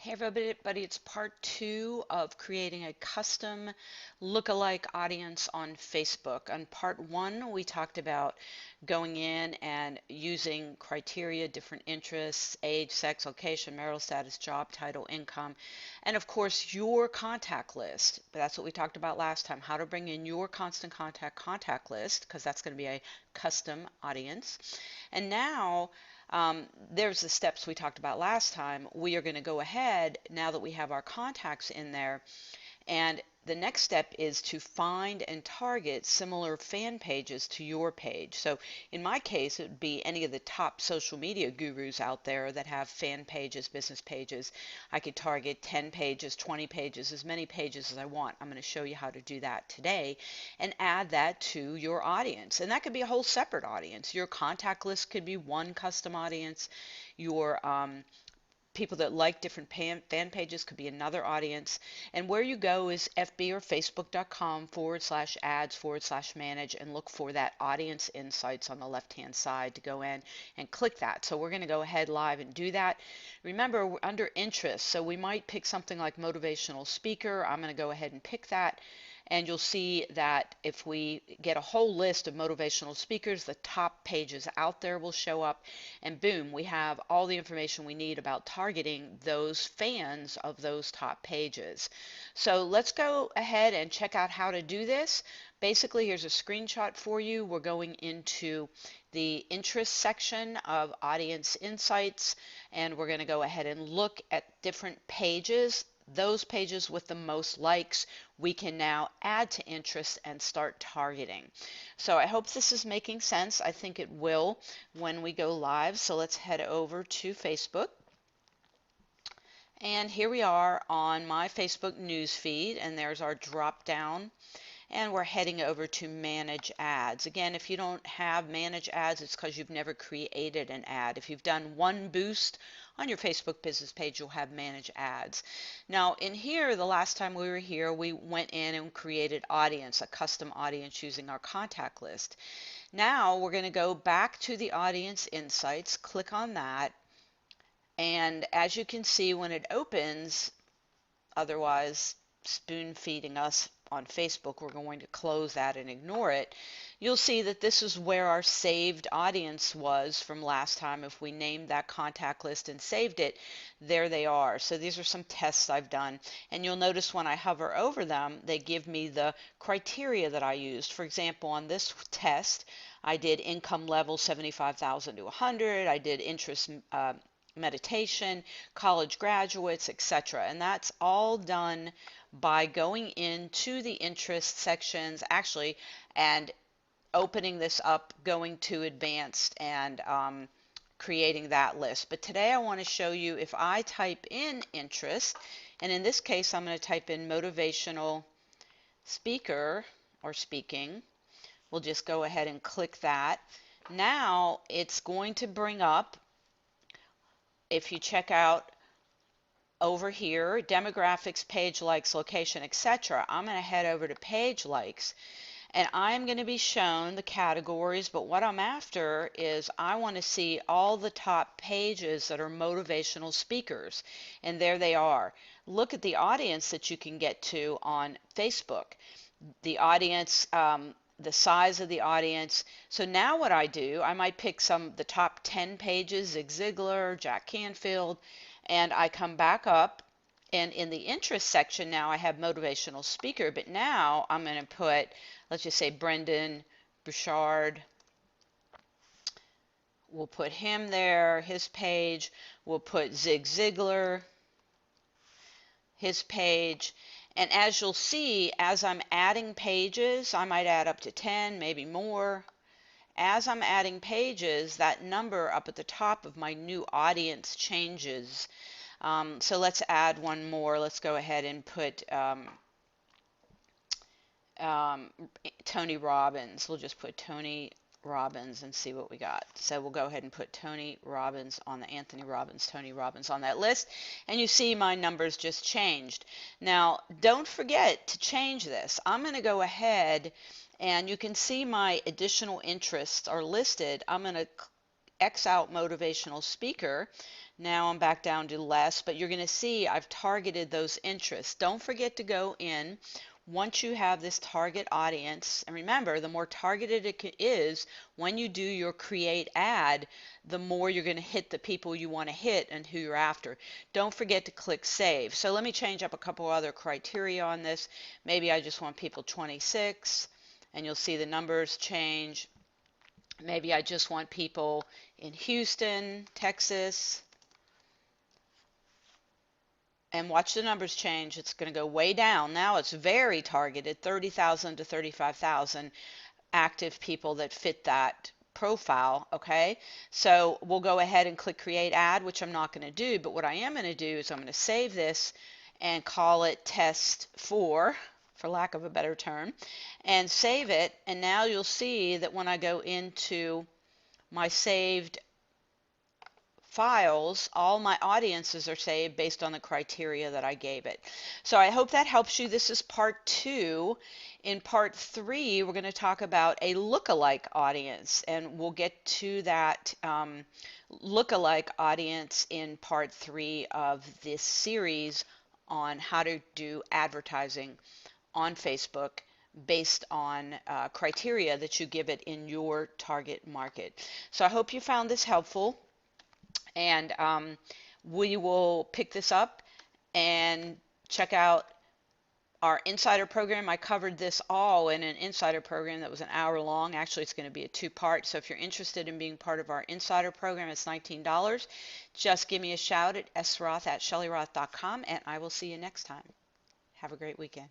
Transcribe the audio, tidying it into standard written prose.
Hey everybody, it's part two of creating a custom lookalike audience on Facebook. On part one, we talked about going in and using criteria, different interests, age, sex, location, marital status, job title, income, and of course your contact list. But that's what we talked about last time, how to bring in your constant contact list, because that's going to be a custom audience. And now there's the steps we talked about last time. We are going to go ahead now that we have our contacts in there, and the next step is to find and target similar fan pages to your page. So in my case, it would be any of the top social media gurus out there that have fan pages, business pages. I could target 10 pages, 20 pages, as many pages as I want. I'm going to show you how to do that today and add that to your audience. And that could be a whole separate audience. Your contact list could be one custom audience. Your people that like different fan pages could be another audience. And where you go is fb or facebook.com/ads/manage and look for that audience insights on the left hand side to go in and click that. So we're going to go ahead live and do that. Remember, we're under interest, so we might pick something like motivational speaker. I'm going to go ahead and pick that. And you'll see that if we get a whole list of motivational speakers, the top pages out there will show up, and boom, we have all the information we need about targeting those fans of those top pages. So let's go ahead and check out how to do this. Basically, here's a screenshot for you. We're going into the interest section of Audience Insights, and we're going to go ahead and look at different pages. Those pages with the most likes we can now add to interest and start targeting. So I hope this is making sense. I think it will when we go live. So let's head over to Facebook. And here we are on my Facebook news feed, and there's our drop down, and we're heading over to manage ads. Again, if you don't have manage ads, it's because you've never created an ad. If you've done one boost on your Facebook business page, you'll have manage ads. Now in here, the last time we were here, we went in and created audience, a custom audience using our contact list. Now we're going to go back to the audience insights, click on that, and as you can see when it opens, otherwise spoon feeding us on Facebook, we're going to close that and ignore it. You'll see that this is where our saved audience was from last time. If we named that contact list and saved it, there they are. So these are some tests I've done, and you'll notice when I hover over them, they give me the criteria that I used. For example, on this test, I did income level 75,000 to 100. I did interest meditation, college graduates, etc. And that's all done by going into the interest sections actually and opening this up, going to advanced, and creating that list. But today I want to show you if I type in interest, and in this case I'm going to type in motivational speaker or speaking. We'll just go ahead and click that. Now it's going to bring up, if you check out over here, demographics, page likes, location, etc. I'm going to head over to page likes, and I'm going to be shown the categories, but what I'm after is I want to see all the top pages that are motivational speakers, and there they are. Look at the audience that you can get to on Facebook. The audience, the size of the audience. So now what I do, I might pick the top 10 pages, Zig Ziglar, Jack Canfield, and I come back up, and in the interest section now I have motivational speaker, but now I'm going to put, let's just say Brendon Burchard. We'll put him there, his page. We'll put Zig Ziglar, his page. And as you'll see, as I'm adding pages, I might add up to 10, maybe more. As I'm adding pages, that number up at the top of my new audience changes. So let's add one more. Let's go ahead and put Tony Robbins. We'll just put Tony Robbins and see what we got. So we'll go ahead and put Tony Robbins on the Anthony Robbins, Tony Robbins on that list, and you see my numbers just changed. Now don't forget to change this. I'm going to go ahead, and you can see my additional interests are listed. I'm going to X out motivational speaker. Now I'm back down to less, but you're going to see I've targeted those interests. Don't forget to go in once you have this target audience. And remember, the more targeted it is, when you do your create ad, the more you're going to hit the people you want to hit and who you're after. Don't forget to click save. So let me change up a couple other criteria on this. Maybe I just want people 26, and you'll see the numbers change. Maybe I just want people in Houston, Texas, and watch the numbers change. It's going to go way down. Now it's very targeted, 30,000 to 35,000 active people that fit that profile. Okay, so we'll go ahead and click create ad, which I'm not going to do, but what I am going to do is I'm going to save this and call it test 4, for lack of a better term, and save it. And now you'll see that when I go into my saved files, all my audiences are saved based on the criteria that I gave it. So I hope that helps you. This is part 2. In part 3, we're going to talk about a lookalike audience, and we'll get to that lookalike audience in part 3 of this series on how to do advertising on Facebook based on criteria that you give it in your target market. So I hope you found this helpful. And we will pick this up and check out our insider program. I covered this all in an insider program that was an hour long. Actually, it's going to be a 2-part. So if you're interested in being part of our insider program, it's $19. Just give me a shout at sroth@shellyroth.com, and I will see you next time. Have a great weekend.